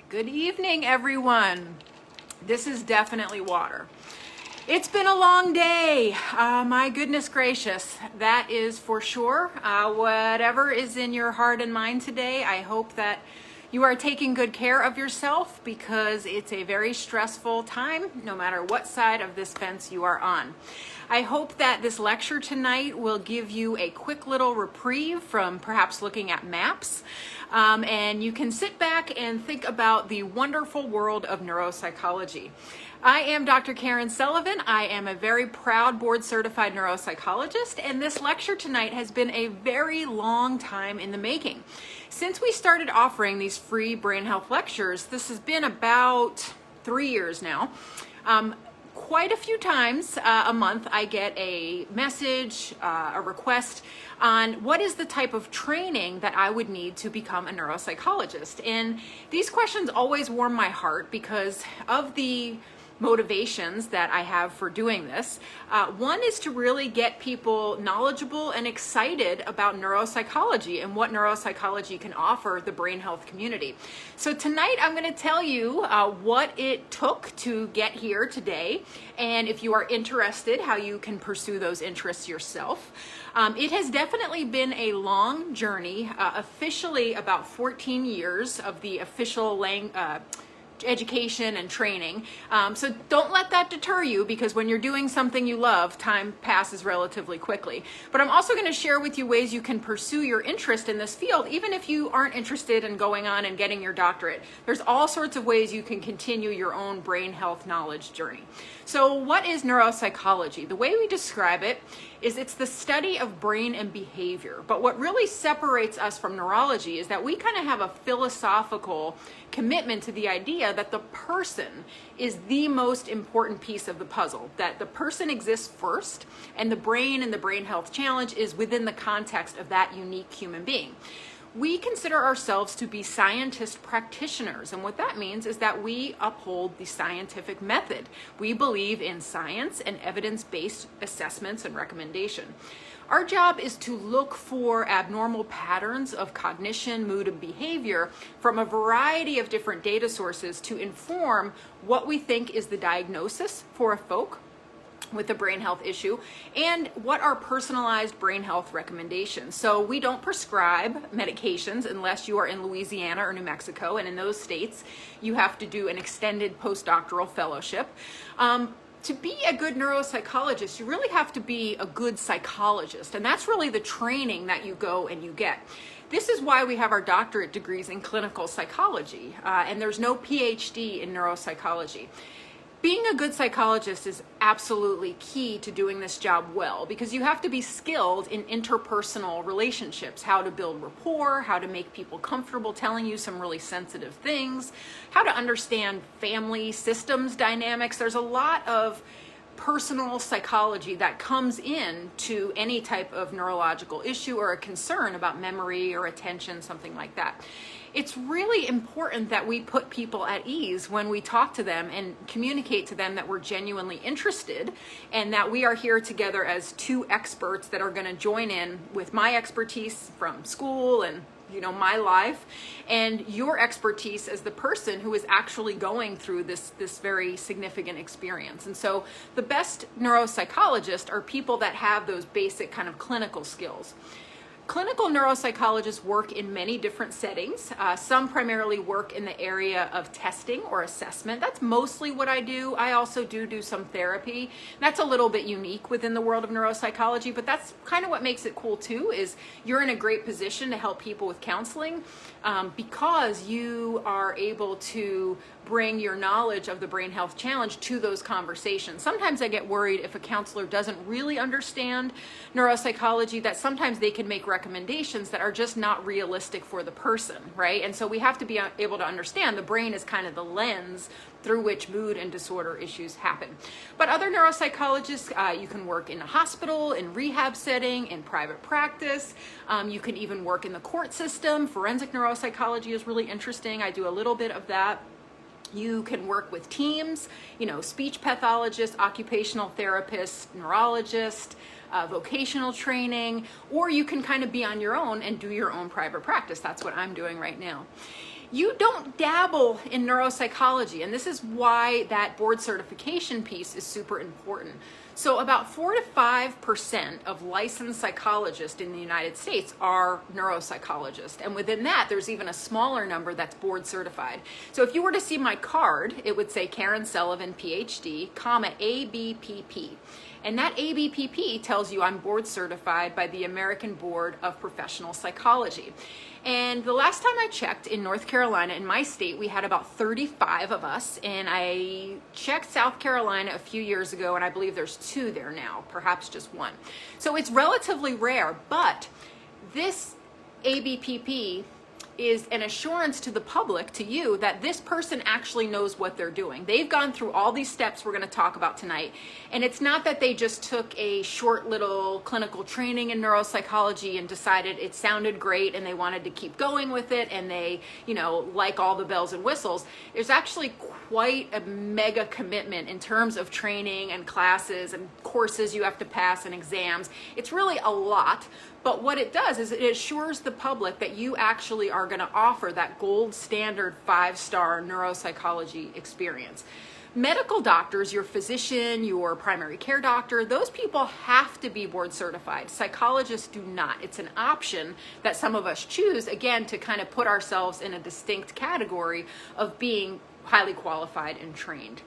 Good evening, everyone. This is definitely water. It's been a long day. My goodness gracious, that is for sure. Whatever is in your heart and mind today, I hope that you are taking good care of yourself because it's a very stressful time, no matter what side of this fence you are on. I hope that this lecture tonight will give you a quick little reprieve from perhaps looking at maps, and you can sit back and think about the wonderful world of neuropsychology. I am Dr. Karen Sullivan. I am a very proud board-certified neuropsychologist, and this lecture tonight has been a very long time in the making. Since we started offering these free brain health lectures, this has been about 3 years now. Quite a few times a month I get a message, a request on what is the type of training that I would need to become a neuropsychologist. And these questions always warm my heart because of the motivations that I have for doing this. One is to really get people knowledgeable and excited about neuropsychology and what neuropsychology can offer the brain health community. So tonight I'm going to tell you what it took to get here today, and if you are interested, how you can pursue those interests yourself. It has definitely been a long journey, officially about 14 years of the official education and training. So don't let that deter you, because when you're doing something you love, time passes relatively quickly. But I'm also going to share with you ways you can pursue your interest in this field, even if you aren't interested in going on and getting your doctorate. There's all sorts of ways you can continue your own brain health knowledge journey. So what is neuropsychology? The way we describe it is it's the study of brain and behavior. But what really separates us from neurology is that we kind of have a philosophical commitment to the idea that the person is the most important piece of the puzzle, that the person exists first, and the brain and the brain health challenge is within the context of that unique human being. We consider ourselves to be scientist practitioners, and what that means is that we uphold the scientific method. We believe in science and evidence-based assessments and recommendation. Our job is to look for abnormal patterns of cognition, mood, and behavior from a variety of different data sources to inform what we think is the diagnosis for a folk with a brain health issue, and what are personalized brain health recommendations. So we don't prescribe medications unless you are in Louisiana or New Mexico, and in those states you have to do an extended postdoctoral fellowship. To be a good neuropsychologist, you really have to be a good psychologist, and that's really the training that you go and you get. This is why we have our doctorate degrees in clinical psychology, and there's no PhD in neuropsychology. Being a good psychologist is absolutely key to doing this job well, because you have to be skilled in interpersonal relationships, how to build rapport, how to make people comfortable telling you some really sensitive things, how to understand family systems dynamics. There's a lot of personal psychology that comes in to any type of neurological issue or a concern about memory or attention, something like that. It's really important that we put people at ease when we talk to them and communicate to them that we're genuinely interested, and that we are here together as two experts that are going to join in with my expertise from school and my life, and your expertise as the person who is actually going through this very significant experience. And so the best neuropsychologists are people that have those basic kind of clinical skills. Clinical neuropsychologists work in many different settings. Some primarily work in the area of testing or assessment. That's mostly what I do. I also do some therapy. That's a little bit unique within the world of neuropsychology, but that's kind of what makes it cool too, is you're in a great position to help people with counseling because you are able to bring your knowledge of the brain health challenge to those conversations. Sometimes I get worried if a counselor doesn't really understand neuropsychology, that sometimes they can make recommendations that are just not realistic for the person, right? And so we have to be able to understand the brain is kind of the lens through which mood and disorder issues happen. But other neuropsychologists, you can work in a hospital, in rehab setting, in private practice. You can even work in the court system. Forensic neuropsychology is really interesting. I do a little bit of that. You can work with teams, speech pathologists, occupational therapists, neurologists, vocational training, or you can kind of be on your own and do your own private practice. That's what I'm doing right now. you don't dabble in neuropsychology, and this is why that board certification piece is super important. So about 4 to 5% of licensed psychologists in the United States are neuropsychologists. And within that, there's even a smaller number that's board certified. So if you were to see my card, it would say Karen Sullivan, PhD, comma, ABPP. And that ABPP tells you I'm board certified by the American Board of Professional Psychology. And the last time I checked in North Carolina, in my state, we had about 35 of us. And I checked South Carolina a few years ago, and I believe there's 2 there now, perhaps just 1. So it's relatively rare, but this ABPP is an assurance to the public, to you, that this person actually knows what they're doing. They've gone through all these steps we're going to talk about tonight. And it's not that they just took a short little clinical training in neuropsychology and decided it sounded great and they wanted to keep going with it and they, like all the bells and whistles. There's actually quite a mega commitment in terms of training and classes and courses you have to pass and exams. It's really a lot. But what it does is it assures the public that you actually are going to offer that gold standard 5-star neuropsychology experience. Medical doctors, your physician, your primary care doctor, those people have to be board certified. Psychologists do not. It's an option that some of us choose, again, to kind of put ourselves in a distinct category of being highly qualified and trained.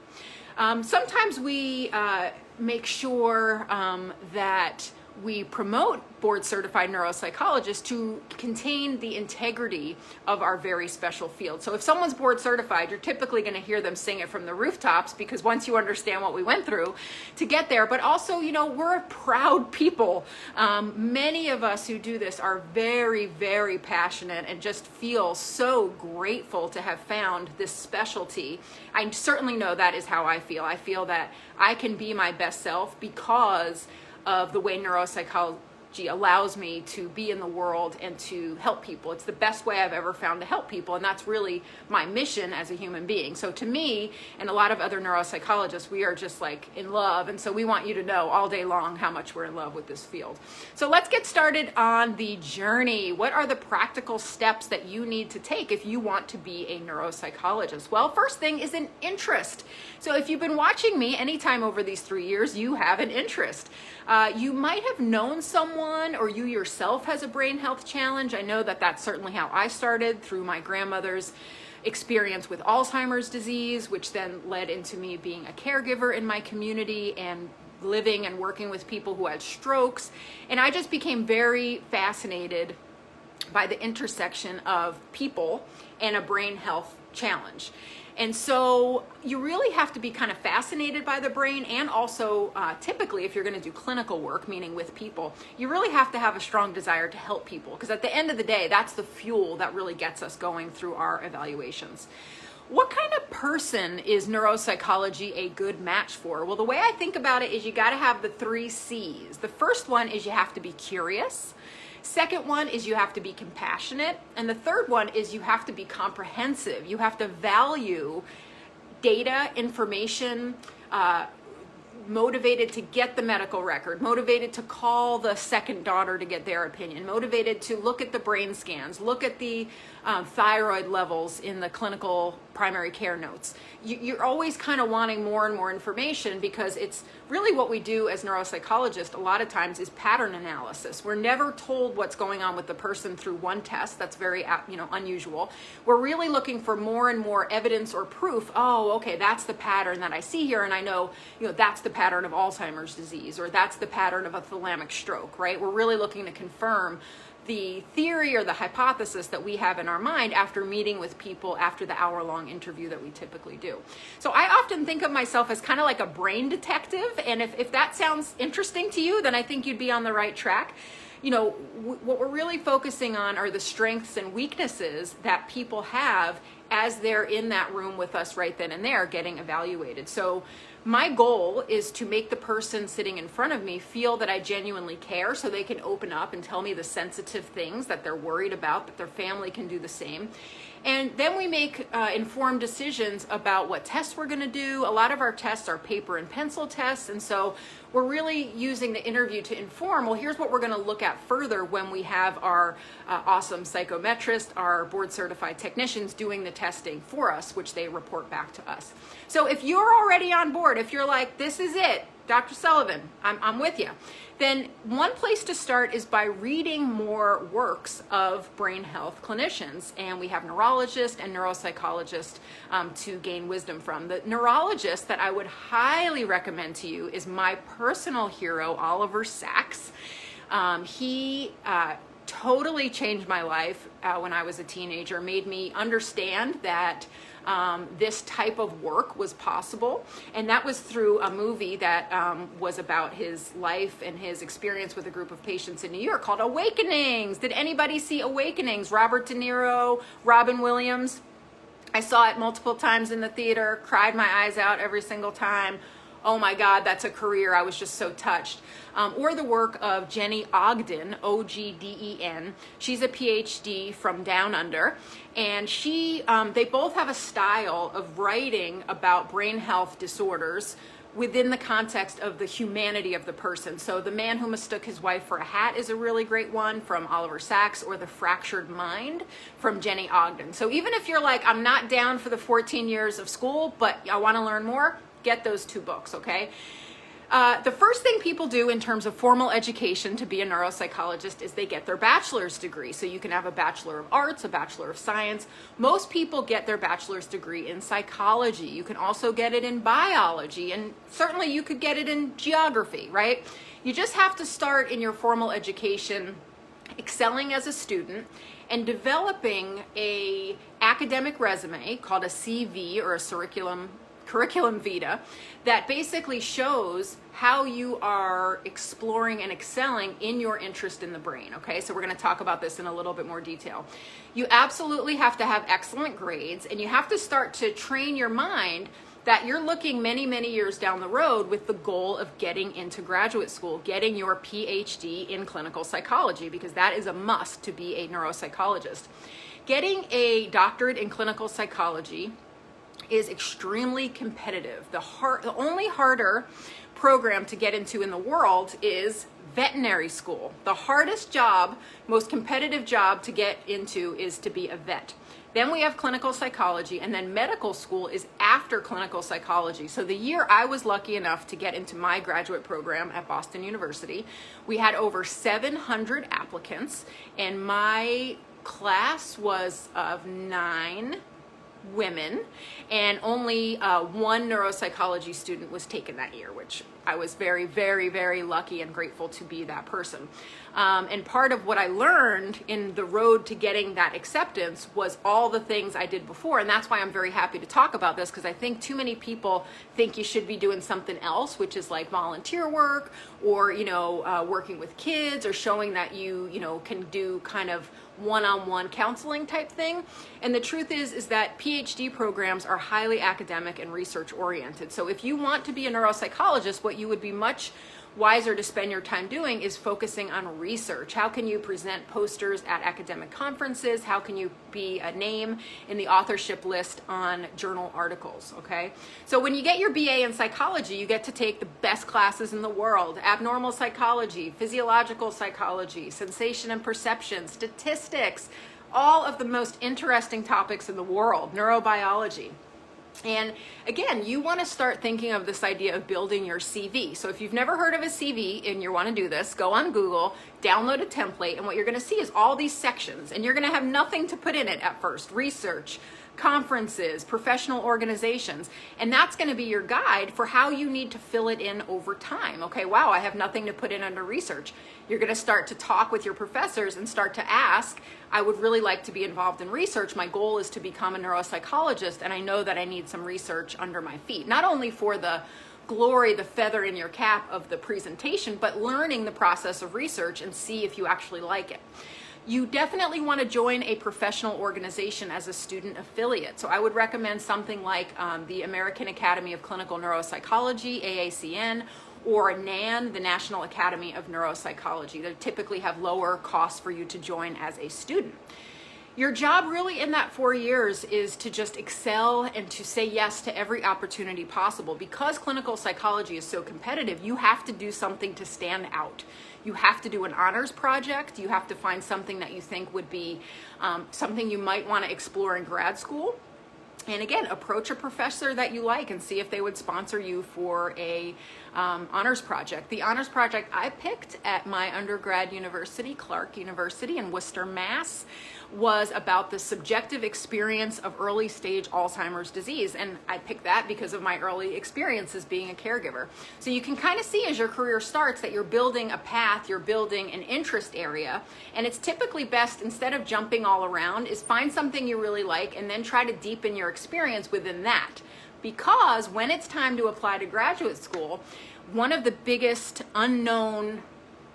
Sometimes we make sure that we promote board certified neuropsychologists to contain the integrity of our very special field. So if someone's board certified, you're typically going to hear them sing it from the rooftops, because once you understand what we went through to get there, but also, we're a proud people. Many of us who do this are very, very passionate and just feel so grateful to have found this specialty. I certainly know that is how I feel. I feel that I can be my best self because of the way neuropsychology allows me to be in the world and to help people. It's the best way I've ever found to help people, and that's really my mission as a human being. So to me and a lot of other neuropsychologists, we are just like in love, and so we want you to know all day long how much we're in love with this field. So let's get started on the journey. What are the practical steps that you need to take if you want to be a neuropsychologist? Well, first thing is an interest. So if you've been watching me anytime over these 3 years, you have an interest. You might have known someone, or you yourself has a brain health challenge. I know that that's certainly how I started, through my grandmother's experience with Alzheimer's disease, which then led into me being a caregiver in my community and living and working with people who had strokes. And I just became very fascinated by the intersection of people and a brain health challenge. And so you really have to be kind of fascinated by the brain, and also typically if you're going to do clinical work, meaning with people, you really have to have a strong desire to help people, because at the end of the day, that's the fuel that really gets us going through our evaluations. What kind of person is neuropsychology a good match for? Well, the way I think about it is you got to have the 3 C's. The first one is you have to be curious. Second one is you have to be compassionate. And the third one is you have to be comprehensive. You have to value data, information, motivated to get the medical record, motivated to call the second daughter to get their opinion, motivated to look at the brain scans, look at the thyroid levels in the clinical primary care notes. You're always kind of wanting more and more information, because it's really what we do as neuropsychologists a lot of times is pattern analysis. We're never told what's going on with the person through one test. That's very unusual. We're really looking for more and more evidence or proof. Oh, okay, that's the pattern that I see here, and I know that's the pattern of Alzheimer's disease, or that's the pattern of a thalamic stroke, right? We're really looking to confirm the theory or the hypothesis that we have in our mind after meeting with people after the hour-long interview that we typically do. So I often think of myself as kind of like a brain detective, and if that sounds interesting to you, then I think you'd be on the right track. What we're really focusing on are the strengths and weaknesses that people have as they're in that room with us right then and there getting evaluated. So my goal is to make the person sitting in front of me feel that I genuinely care, so they can open up and tell me the sensitive things that they're worried about, that their family can do the same. And then we make informed decisions about what tests we're going to do. A lot of our tests are paper and pencil tests, and so we're really using the interview to inform, well, here's what we're going to look at further when we have our awesome psychometrist, our board certified technicians doing the testing for us, which they report back to us. So if you're already on board, if you're like, this is it, Dr. Sullivan, I'm with you, then one place to start is by reading more works of brain health clinicians. And we have neurologists and neuropsychologists to gain wisdom from. The neurologist that I would highly recommend to you is my personal hero, Oliver Sacks. He totally changed my life when I was a teenager, made me understand that this type of work was possible, and that was through a movie that was about his life and his experience with a group of patients in New York called Awakenings. Did anybody see Awakenings? Robert De Niro, Robin Williams. I saw it multiple times in the theater, cried my eyes out every single time. Oh my God, that's a career. I was just so touched. Or the work of Jenny Ogden, O-G-D-E-N. She's a PhD from Down Under, and they both have a style of writing about brain health disorders within the context of the humanity of the person. So The Man Who Mistook His Wife for a Hat is a really great one from Oliver Sacks, or The Fractured Mind from Jenny Ogden. So even if you're like, I'm not down for the 14 years of school, but I want to learn more, get those two books, okay? The first thing people do in terms of formal education to be a neuropsychologist is they get their bachelor's degree. So you can have a Bachelor of Arts, a Bachelor of Science. Most people get their bachelor's degree in psychology. You can also get it in biology, and certainly you could get it in geography, right? You just have to start in your formal education excelling as a student and developing a academic resume called a CV, or a curriculum vitae, that basically shows how you are exploring and excelling in your interest in the brain, okay? So we're gonna talk about this in a little bit more detail. You absolutely have to have excellent grades, and you have to start to train your mind that you're looking many, many years down the road with the goal of getting into graduate school, getting your PhD in clinical psychology, because that is a must to be a neuropsychologist. Getting a doctorate in clinical psychology is extremely competitive. The only harder program to get into in the world is veterinary school. The hardest job, most competitive job to get into is to be a vet. Then we have clinical psychology, and then medical school is after clinical psychology. So the year I was lucky enough to get into my graduate program at Boston University, we had over 700 applicants, and my class was of 9 women, and only one neuropsychology student was taken that year, which I was very, very, very lucky and grateful to be that person. And part of what I learned in the road to getting that acceptance was all the things I did before, and that's why I'm very happy to talk about this, because I think too many people think you should be doing something else, which is like volunteer work, or working with kids, or showing that you can do kind of one-on-one counseling type thing. And the truth is that PhD programs are highly academic and research oriented. So if you want to be a neuropsychologist, what you would be much wiser to spend your time doing is focusing on research. How can you present posters at academic conferences? How can you be a name in the authorship list on journal articles, okay? So when you get your BA in psychology, you get to take the best classes in the world: abnormal psychology, physiological psychology, sensation and perception, statistics, all of the most interesting topics in the world, neurobiology. And again, you want to start thinking of this idea of building your CV. So if you've never heard of a CV and you want to do this, go on Google, download a template, and what you're going to see is all these sections, and you're going to have nothing to put in it at first: research, conferences, professional organizations, and that's going to be your guide for how you need to fill it in over time. Okay, wow, I have nothing to put in under research. You're going to start to talk with your professors and start to ask, I would really like to be involved in research. My goal is to become a neuropsychologist, and I know that I need some research under my feet, not only for the glory, the feather in your cap of the presentation, but learning the process of research and see if you actually like it. You definitely want to join a professional organization as a student affiliate. So I would recommend something like the American Academy of Clinical Neuropsychology, AACN, or NAN, the National Academy of Neuropsychology. They typically have lower costs for you to join as a student. Your job really in that 4 years is to just excel and to say yes to every opportunity possible. Because clinical psychology is so competitive, you have to do something to stand out. You have to do an honors project. You have to find something that you think would be something you might want to explore in grad school. And again, approach a professor that you like and see if they would sponsor you for a honors project. The honors project I picked at my undergrad university, Clark University in Worcester, Mass, was about the subjective experience of early stage Alzheimer's disease. And I picked that because of my early experience as being a caregiver. So you can kind of see as your career starts that you're building a path, you're building an interest area. And it's typically best, instead of jumping all around, is find something you really like and then try to deepen your experience within that. Because when it's time to apply to graduate school, one of the biggest unknown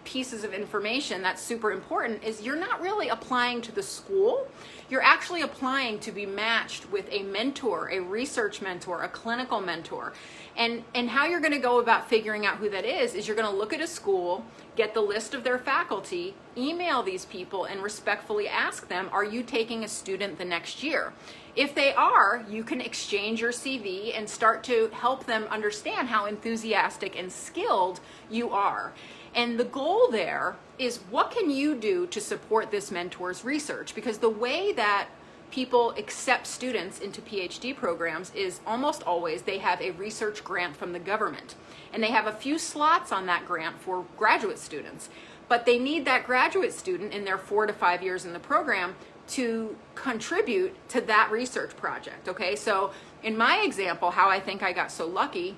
pieces of information that's super important is you're not really applying to the school. You're actually applying to be matched with a mentor, a research mentor, a clinical mentor. And how you're going to go about figuring out who that is you're going to look at a school, get the list of their faculty, email these people, and respectfully ask them, are you taking a student the next year? If they are, you can exchange your CV and start to help them understand how enthusiastic and skilled you are. And the goal there is, what can you do to support this mentor's research? Because the way that people accept students into PhD programs is almost always they have a research grant from the government. And they have a few slots on that grant for graduate students. But they need that graduate student in their 4 to 5 years in the program to contribute to that research project, okay? So in my example, how I think I got so lucky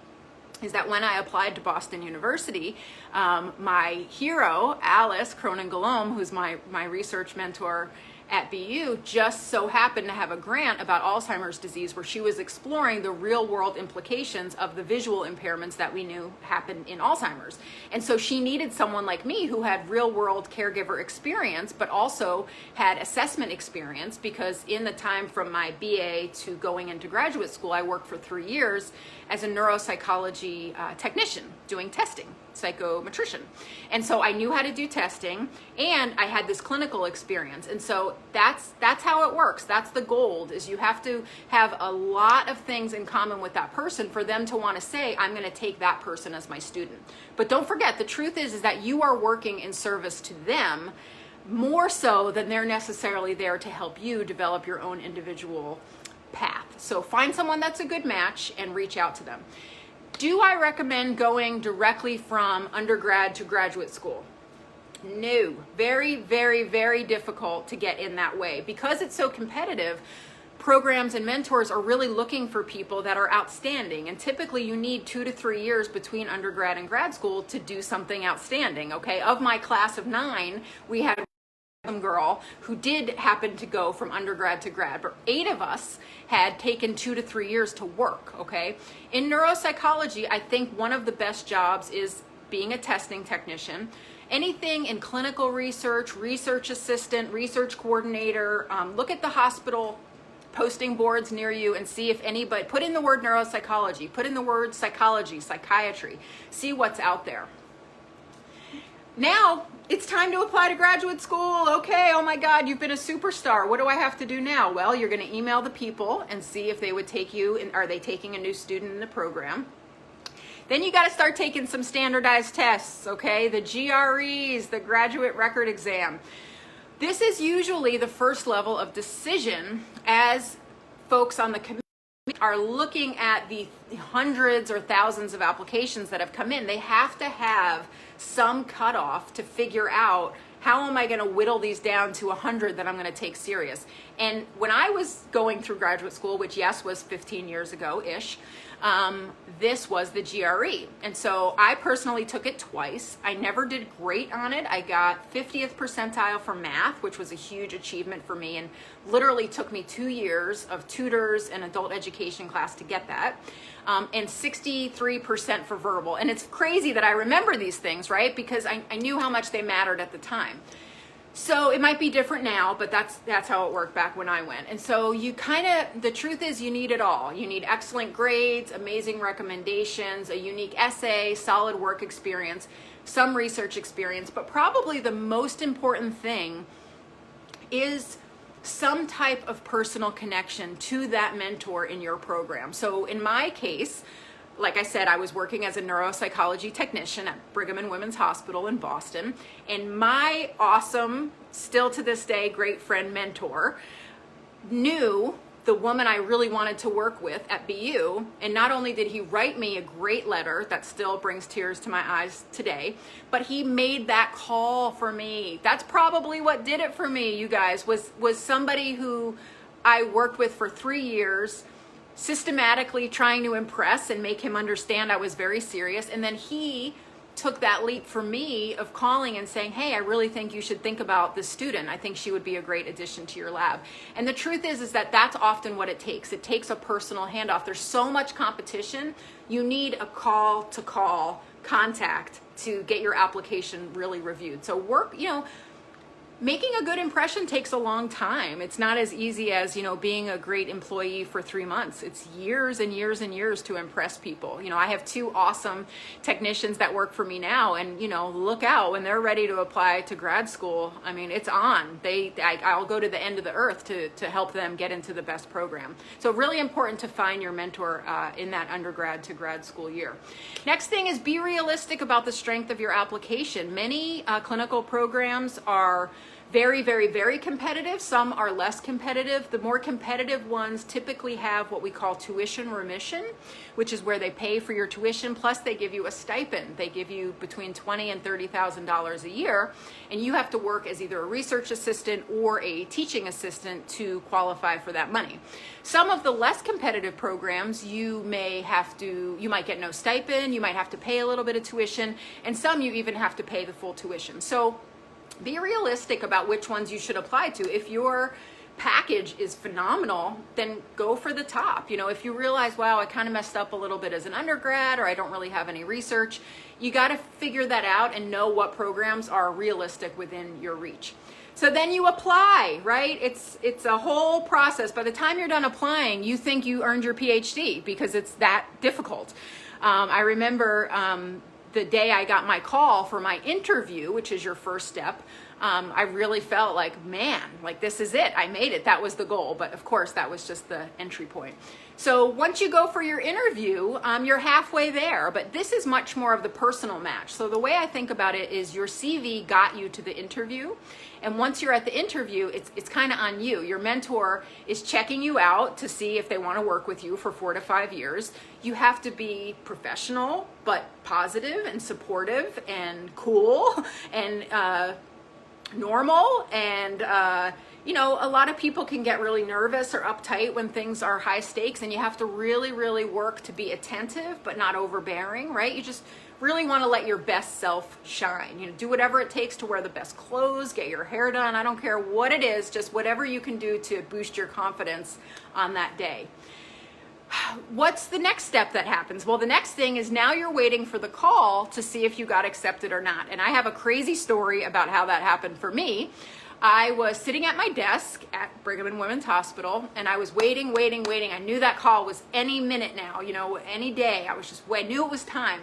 is that when I applied to Boston University, my hero, Alice Cronin-Guillaume, who's my research mentor at BU, just so happened to have a grant about Alzheimer's disease where she was exploring the real world implications of the visual impairments that we knew happened in Alzheimer's. And so she needed someone like me who had real world caregiver experience, but also had assessment experience, because in the time from my BA to going into graduate school, I worked for 3 years as a neuropsychology technician doing testing, psychometrician. And so I knew how to do testing, and I had this clinical experience. And so that's how it works. That's the gold, is you have to have a lot of things in common with that person for them to want to say, I'm going to take that person as my student. But don't forget, the truth is that you are working in service to them more so than they're necessarily there to help you develop your own individual path. So find someone that's a good match and reach out to them. Do I recommend going directly from undergrad to graduate school? No. Very, very, very difficult to get in that way. Because it's so competitive, programs and mentors are really looking for people that are outstanding. And typically you need 2 to 3 years between undergrad and grad school to do something outstanding, okay? Of my class of 9, we had girl who did happen to go from undergrad to grad, but 8 of us had taken 2 to 3 years to work, okay? In neuropsychology, I think one of the best jobs is being a testing technician. Anything in clinical research, research assistant, research coordinator, look at the hospital posting boards near you and see if anybody, put in the word neuropsychology, put in the word psychology, psychiatry, see what's out there. Now, it's time to apply to graduate school. Okay, oh my God, you've been a superstar. What do I have to do now? Well, you're going to email the people and see if they would take you, and are they taking a new student in the program? Then you got to start taking some standardized tests, okay? The GREs, the graduate record exam. This is usually the first level of decision as folks on the committee are looking at the hundreds or thousands of applications that have come in. They have to have some cutoff to figure out, how am I going to whittle these down to 100 that I'm going to take serious? And when I was going through graduate school, which yes was 15 years ago-ish, this was the GRE. And so I personally took it twice. I never did great on it. I got 50th percentile for math, which was a huge achievement for me, and literally took me 2 years of tutors and adult education class to get that. And 63% for verbal. And it's crazy that I remember these things, right? Because I knew how much they mattered at the time. So it might be different now, but that's how it worked back when I went. And so you the truth is you need it all. You need excellent grades, amazing recommendations, a unique essay, solid work experience, some research experience, but probably the most important thing is some type of personal connection to that mentor in your program. So in my case, like I said, I was working as a neuropsychology technician at Brigham and Women's Hospital in Boston, and my awesome, still to this day, great friend mentor knew the woman I really wanted to work with at BU, and not only did he write me a great letter that still brings tears to my eyes today, but he made that call for me. That's probably what did it for me, you guys, was somebody who I worked with for 3 years, systematically trying to impress and make him understand I was very serious. And then he took that leap for me of calling and saying, hey, I really think you should think about this student. I think she would be a great addition to your lab. And the truth is that that's often what it takes. It takes a personal handoff. There's so much competition. You need a call-to-call contact to get your application really reviewed. So making a good impression takes a long time. It's not as easy as, being a great employee for 3 months. It's years and years and years to impress people. I have 2 awesome technicians that work for me now, and, look out when they're ready to apply to grad school. I mean, it's on. I'll go to the end of the earth to help them get into the best program. So really important to find your mentor in that undergrad to grad school year. Next thing is be realistic about the strength of your application. Many clinical programs are very, very, very competitive. Some are less competitive. The more competitive ones typically have what we call tuition remission, which is where they pay for your tuition, plus they give you a stipend. They give you between $20,000 and $30,000 a year, and you have to work as either a research assistant or a teaching assistant to qualify for that money. Some of the less competitive programs, you might get no stipend, you might have to pay a little bit of tuition, and some you even have to pay the full tuition. So be realistic about which ones you should apply to. If your package is phenomenal, then go for the top. If you realize, wow, I kind of messed up a little bit as an undergrad, or I don't really have any research, you got to figure that out and know what programs are realistic within your reach. So then you apply, right? It's a whole process. By the time you're done applying, you think you earned your PhD because it's that difficult. I remember the day I got my call for my interview, which is your first step, I really felt like, man, this is it. I made it. That was the goal. But of course, that was just the entry point. So once you go for your interview, you're halfway there. But this is much more of the personal match. So the way I think about it is your CV got you to the interview. And once you're at the interview, it's kind of on you. Your mentor is checking you out to see if they want to work with you for 4 to 5 years. You have to be professional, but positive and supportive and cool and normal. And, a lot of people can get really nervous or uptight when things are high stakes, and you have to really, really work to be attentive, but not overbearing, right? You just really want to let your best self shine. Do whatever it takes to wear the best clothes, get your hair done. I don't care what it is, just whatever you can do to boost your confidence on that day. What's the next step that happens? Well, the next thing is now you're waiting for the call to see if you got accepted or not. And I have a crazy story about how that happened for me. I was sitting at my desk at Brigham and Women's Hospital, and I was waiting. I knew that call was any minute now, any day. I knew it was time.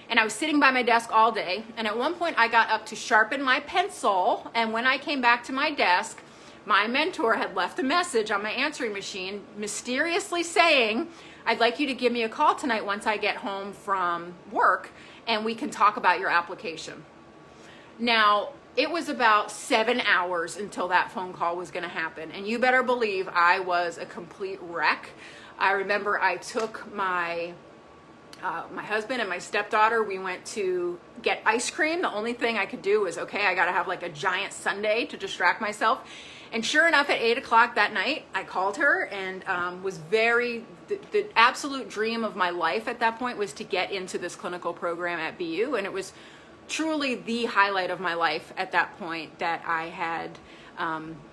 And I was sitting by my desk all day. And at one point I got up to sharpen my pencil. And when I came back to my desk, my mentor had left a message on my answering machine mysteriously saying, I'd like you to give me a call tonight once I get home from work, and we can talk about your application. Now, it was about 7 hours until that phone call was going to happen. And you better believe I was a complete wreck. I remember I took my husband and my stepdaughter, we went to get ice cream. The only thing I could do was, okay, I got to have a giant sundae to distract myself. And sure enough, at 8 o'clock that night, I called her and was the absolute dream of my life at that point was to get into this clinical program at BU. And it was truly the highlight of my life at that point that I had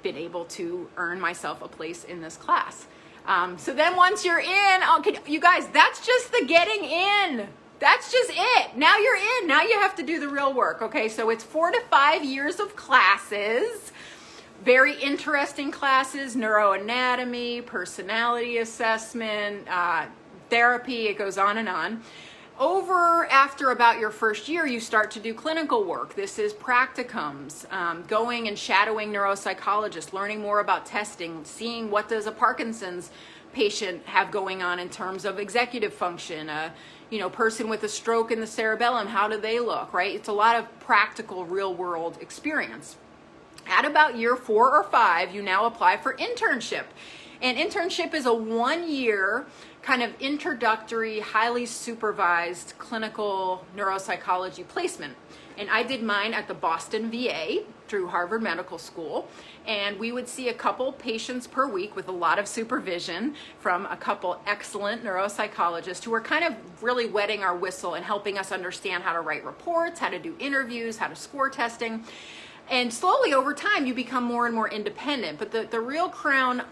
been able to earn myself a place in this class. So then once you're in, you guys, that's just the getting in. That's just it. Now you're in. Now you have to do the real work. Okay, so it's 4 to 5 years of classes. Very interesting classes, neuroanatomy, personality assessment, therapy, it goes on and on. After about your first year, you start to do clinical work. This is practicums, going and shadowing neuropsychologists, learning more about testing, seeing what does a Parkinson's patient have going on in terms of executive function, person with a stroke in the cerebellum, how do they look, right? It's a lot of practical real world experience. At about year 4 or 5, you now apply for internship. And internship is a 1-year kind of introductory, highly supervised clinical neuropsychology placement. And I did mine at the Boston VA through Harvard Medical School. And we would see a couple patients per week with a lot of supervision from a couple excellent neuropsychologists who were kind of really wetting our whistle and helping us understand how to write reports, how to do interviews, how to score testing. And slowly over time, you become more and more independent. But the real crown,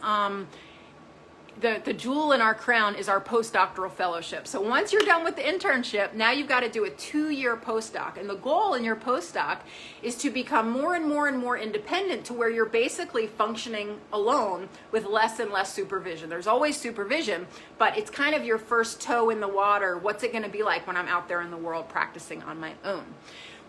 the jewel in our crown is our postdoctoral fellowship. So once you're done with the internship, now you've got to do a 2-year postdoc. And the goal in your postdoc is to become more and more and more independent to where you're basically functioning alone with less and less supervision. There's always supervision, but it's kind of your first toe in the water. What's it going to be like when I'm out there in the world practicing on my own?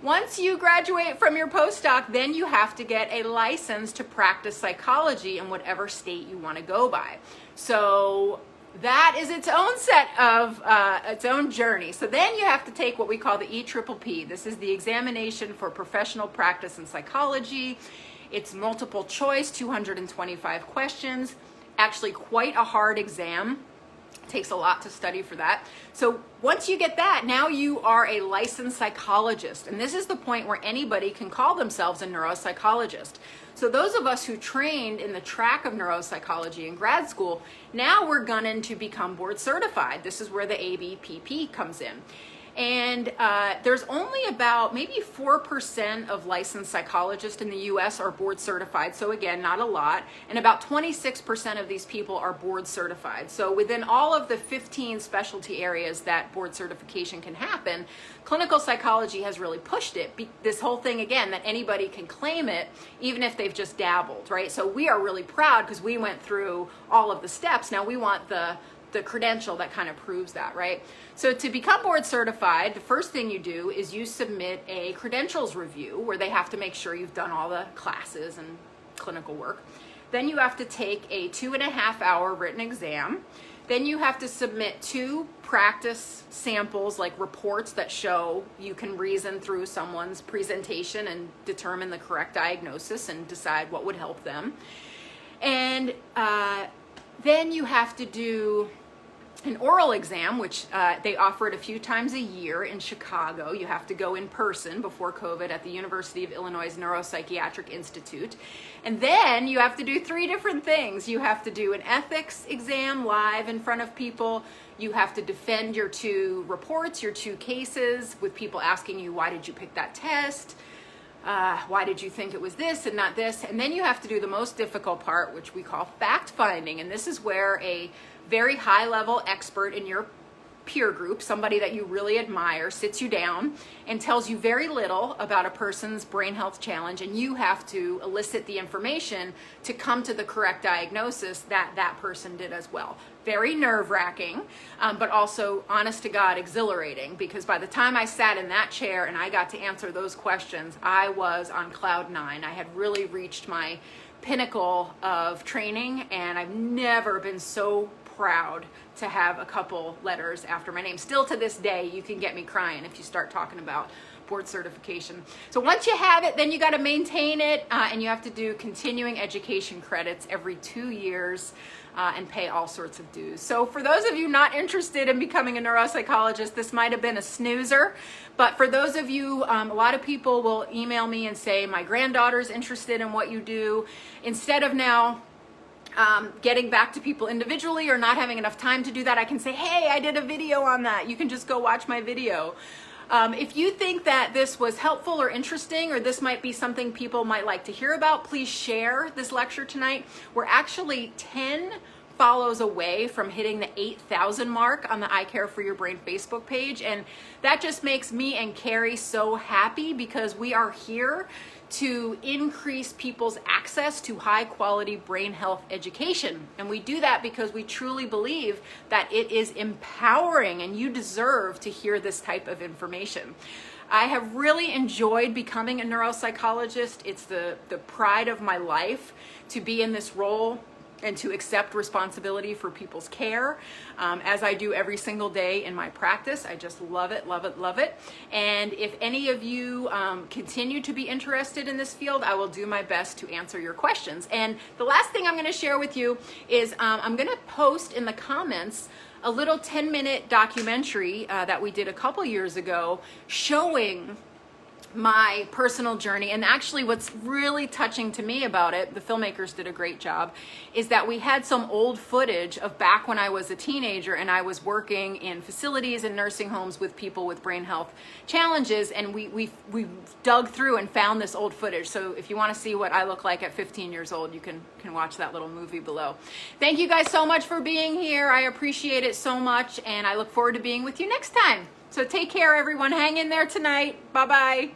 Once you graduate from your postdoc, then you have to get a license to practice psychology in whatever state you want to go by. So that is its own set of, its own journey. So then you have to take what we call the EPPP. This is the Examination for Professional Practice in Psychology. It's multiple choice, 225 questions, actually quite a hard exam. Takes a lot to study for that. So once you get that, now you are a licensed psychologist. And this is the point where anybody can call themselves a neuropsychologist. So those of us who trained in the track of neuropsychology in grad school, now we're gunning to become board certified. This is where the ABPP comes in. And there's only about maybe 4% of licensed psychologists in the US are board certified. So again, not a lot. And about 26% of these people are board certified. So within all of the 15 specialty areas that board certification can happen, clinical psychology has really pushed it. This whole thing, again, that anybody can claim it, even if they've just dabbled, right? So we are really proud because we went through all of the steps. Now we want the credential that kind of proves that, right? So to become board certified, the first thing you do is you submit a credentials review where they have to make sure you've done all the classes and clinical work. Then you have to take a 2.5-hour written exam. Then you have to submit 2 practice samples, like reports that show you can reason through someone's presentation and determine the correct diagnosis and decide what would help them. And then you have to do an oral exam, which they offer it a few times a year in Chicago. You have to go in person before COVID at the University of Illinois Neuropsychiatric Institute. And then you have to do 3 different things. You have to do an ethics exam live in front of people. You have to defend your 2 reports, your 2 cases, with people asking you, why did you pick that test? Why did you think it was this and not this? And then you have to do the most difficult part, which we call fact finding. And this is where a very high level expert in your peer group, somebody that you really admire, sits you down and tells you very little about a person's brain health challenge, and you have to elicit the information to come to the correct diagnosis that that person did as well. Very nerve-wracking, but also, honest to God, exhilarating, because by the time I sat in that chair and I got to answer those questions, I was on cloud 9. I had really reached my pinnacle of training, and I've never been so proud to have a couple letters after my name. Still to this day, you can get me crying if you start talking about board certification. So once you have it, then you got to maintain it, and you have to do continuing education credits every 2 years and pay all sorts of dues. So for those of you not interested in becoming a neuropsychologist, this might have been a snoozer. But for those of you, a lot of people will email me and say, my granddaughter's interested in what you do. Instead of now getting back to people individually or not having enough time to do that, I can say, hey, I did a video on that. You can just go watch my video. If you think that this was helpful or interesting, or this might be something people might like to hear about, please share this lecture tonight. We're actually 10 follows away from hitting the 8,000 mark on the I Care for Your Brain Facebook page. And that just makes me and Carrie so happy, because we are here to increase people's access to high quality brain health education. And we do that because we truly believe that it is empowering and you deserve to hear this type of information. I have really enjoyed becoming a neuropsychologist. It's the pride of my life to be in this role and to accept responsibility for people's care, as I do every single day in my practice. I just love it, love it, love it. And if any of you continue to be interested in this field, I will do my best to answer your questions. And the last thing I'm going to share with you is I'm going to post in the comments a little 10-minute documentary that we did a couple years ago showing my personal journey. And actually what's really touching to me about it, the filmmakers did a great job, is that we had some old footage of back when I was a teenager and I was working in facilities and nursing homes with people with brain health challenges, and we dug through and found this old footage. So if you want to see what I look like at 15 years old, you can watch that little movie below. Thank you guys so much for being here. I appreciate it so much, and I look forward to being with you next time. So take care, everyone. Hang in there tonight. Bye-bye.